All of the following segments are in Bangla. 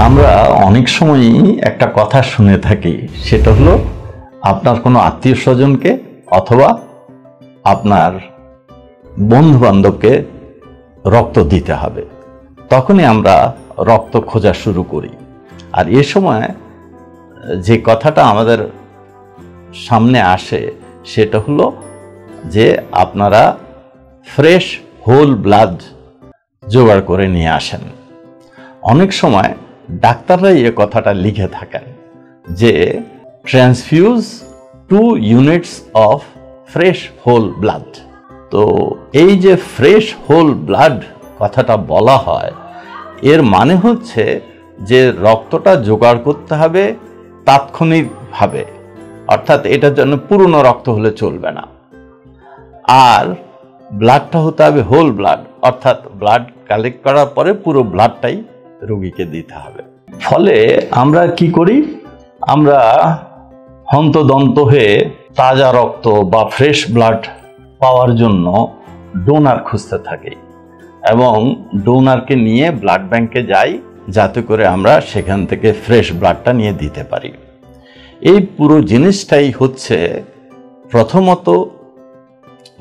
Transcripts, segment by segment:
আমরা অনেক সময়ই একটা কথা শুনে থাকি, সেটা হলো আপনার কোনো আত্মীয় স্বজনকে অথবা আপনার বন্ধু বান্ধবকে রক্ত দিতে হবে, তখনই আমরা রক্ত খোঁজা শুরু করি। আর এ সময় যে কথাটা আমাদের সামনে আসে সেটা হলো যে আপনারা ফ্রেশ হোল ব্লাড জোগাড় করে নিয়ে আসেন। অনেক সময় ডাক্তাররাই এ কথাটা লিখে থাকেন যে transfuse 2 units of fresh whole blood. তো এই যে ফ্রেশ হোল ব্লাড কথাটা বলা হয়, এর মানে হচ্ছে যে রক্তটা জোগাড় করতে হবে তাৎক্ষণিকভাবে, অর্থাৎ এটার জন্য পুরনো রক্ত হলে চলবে না। আর ব্লাডটা হতে হবে হোল ব্লাড, অর্থাৎ ব্লাড কালেক্ট করার পরে পুরো ব্লাডটাই রোগীকে দিতে হবে। ফলে আমরা কি করি, আমরা হন্তদন্ত হয়ে তাজা রক্ত বা ফ্রেশ ব্লাড পাওয়ার জন্য ডোনার খুঁজতে থাকি এবং ডোনারকে নিয়ে ব্লাড ব্যাংকে যাই, যাতে করে আমরা সেখান থেকে ফ্রেশ ব্লাডটা নিয়ে দিতে পারি। এই পুরো জিনিসটাই হচ্ছে প্রথমত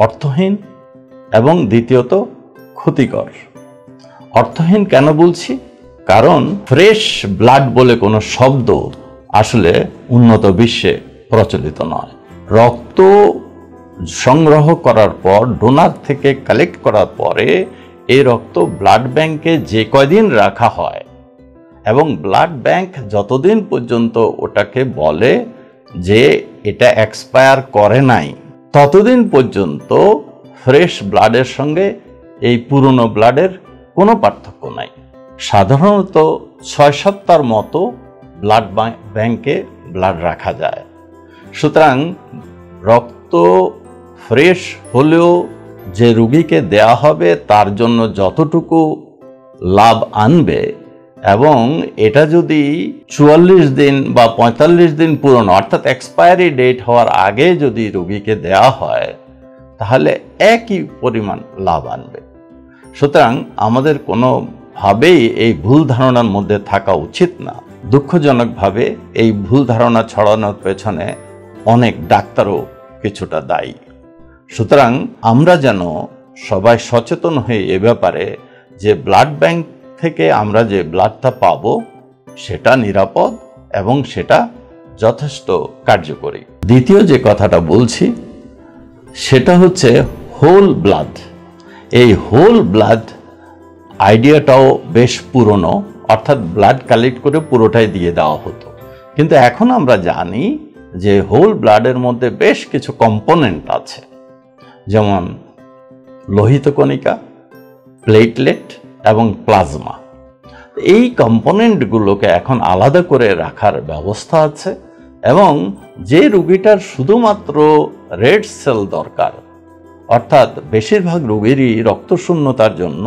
অর্থহীন এবং দ্বিতীয়ত ক্ষতিকর। অর্থহীন কেন বলছি? কারণ ফ্রেশ ব্লাড বলে কোনো শব্দ আসলে উন্নত বিশ্বে প্রচলিত নয়। রক্ত সংগ্রহ করার পর, ডোনার থেকে কালেক্ট করার পরে এই রক্ত ব্লাড ব্যাংকে যে কয়দিন রাখা হয় এবং ব্লাড ব্যাংক যতদিন পর্যন্ত ওটাকে বলে যে এটা এক্সপায়ার করে নাই, ততদিন পর্যন্ত ফ্রেশ ব্লাডের সঙ্গে এই পুরনো ব্লাডের কোনো পার্থক্য নাই। সাধারণত 6 সপ্তাহের মতো ব্লাড ব্যাংকে ব্লাড রাখা যায়। সুতরাং রক্ত ফ্রেশ হলেও যে রোগীকে দেয়া হবে তার জন্য যতটুকু লাভ আনবে, এবং এটা যদি 44 দিন বা 45 দিন পুরনো, অর্থাৎ এক্সপায়ারি ডেট হওয়ার আগে যদি রোগীকে দেওয়া হয়, তাহলে একই পরিমাণ লাভ আনবে। সুতরাং আমাদের কোনোভাবেই এই ভুল ধারণার মধ্যে থাকা উচিত না। দুঃখজনকভাবে এই ভুল ধারণা ছড়ানোর পেছনে অনেক ডাক্তারও কিছুটা দায়ী। সুতরাং আমরা যেন সবাই সচেতন হয়ে এ ব্যাপারে যে ব্লাড ব্যাংক থেকে আমরা যে ব্লাডটা পাবো সেটা নিরাপদ এবং সেটা যথেষ্ট কার্যকরী। দ্বিতীয় যে কথাটা বলছি সেটা হচ্ছে হোল ব্লাড। এই হোল ব্লাড আইডিয়াটাও বেশ পুরনো, অর্থাৎ ব্লাড কালেক্ট করে পুরোটাই দিয়ে দেওয়া হতো। কিন্তু এখন আমরা জানি যে হোল ব্লাডের মধ্যে বেশ কিছু কম্পোনেন্ট আছে, যেমন লোহিত কণিকা, প্লেটলেট এবং প্লাজমা। এই কম্পোনেন্টগুলোকে এখন আলাদা করে রাখার ব্যবস্থা আছে এবং যে রোগীটার শুধুমাত্র রেড সেল দরকার, অর্থাৎ বেশিরভাগ রোগীরই রক্তশূন্যতার জন্য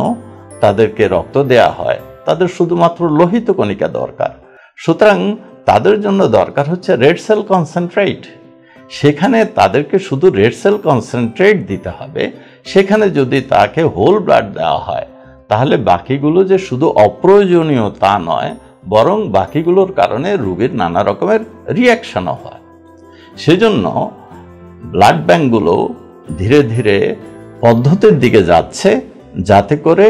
তাদেরকে রক্ত দেয়া হয়, তাদের শুধুমাত্র লোহিত কণিকা দরকার। সুতরাং তাদের জন্য দরকার হচ্ছে রেড সেল কনসেন্ট্রেট। সেখানে তাদেরকে শুধু রেড সেল কনসেন্ট্রেট দিতে হবে। সেখানে যদি তাকে হোল ব্লাড দেওয়া হয়, তাহলে বাকিগুলো যে শুধু অপ্রয়োজনীয় তা নয়, বরং বাকিগুলোর কারণে রোগীর নানা রকমের রিয়াকশনও হয়। সেজন্য ব্লাড ব্যাংকগুলো ধীরে ধীরে পদ্ধতির দিকে যাচ্ছে, যাতে করে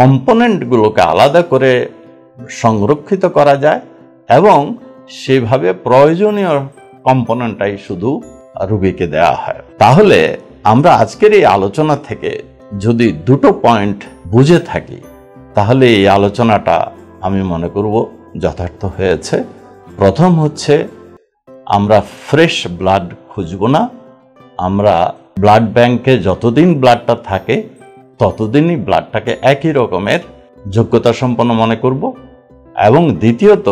কম্পোনেন্টগুলোকে আলাদা করে সংরক্ষিত করা যায় এবং সেভাবে প্রয়োজনীয় কম্পোনেন্টটাই শুধু রোগীকে দেওয়া হয়। তাহলে আমরা আজকের এই আলোচনা থেকে যদি দুটো পয়েন্ট বুঝে থাকি, তাহলে এই আলোচনাটা আমি মনে করব যথার্থ হয়েছে। প্রথম হচ্ছে আমরা ফ্রেশ ব্লাড খুঁজব না, আমরা ব্লাড ব্যাংকে যতদিন ব্লাডটা থাকে ততদিনই ব্লাডটাকে একই রকমের যোগ্যতা সম্পন্ন মনে করব। এবং দ্বিতীয়ত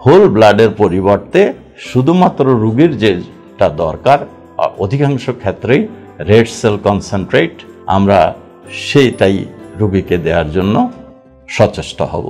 হোল ব্লাডের পরিবর্তে শুধুমাত্র রোগীর যেটা দরকার, অধিকাংশ ক্ষেত্রেই রেড সেল কনসেন্ট্রেট, আমরা সেইটাই রোগীকে দেওয়ার জন্য সচেষ্ট হব।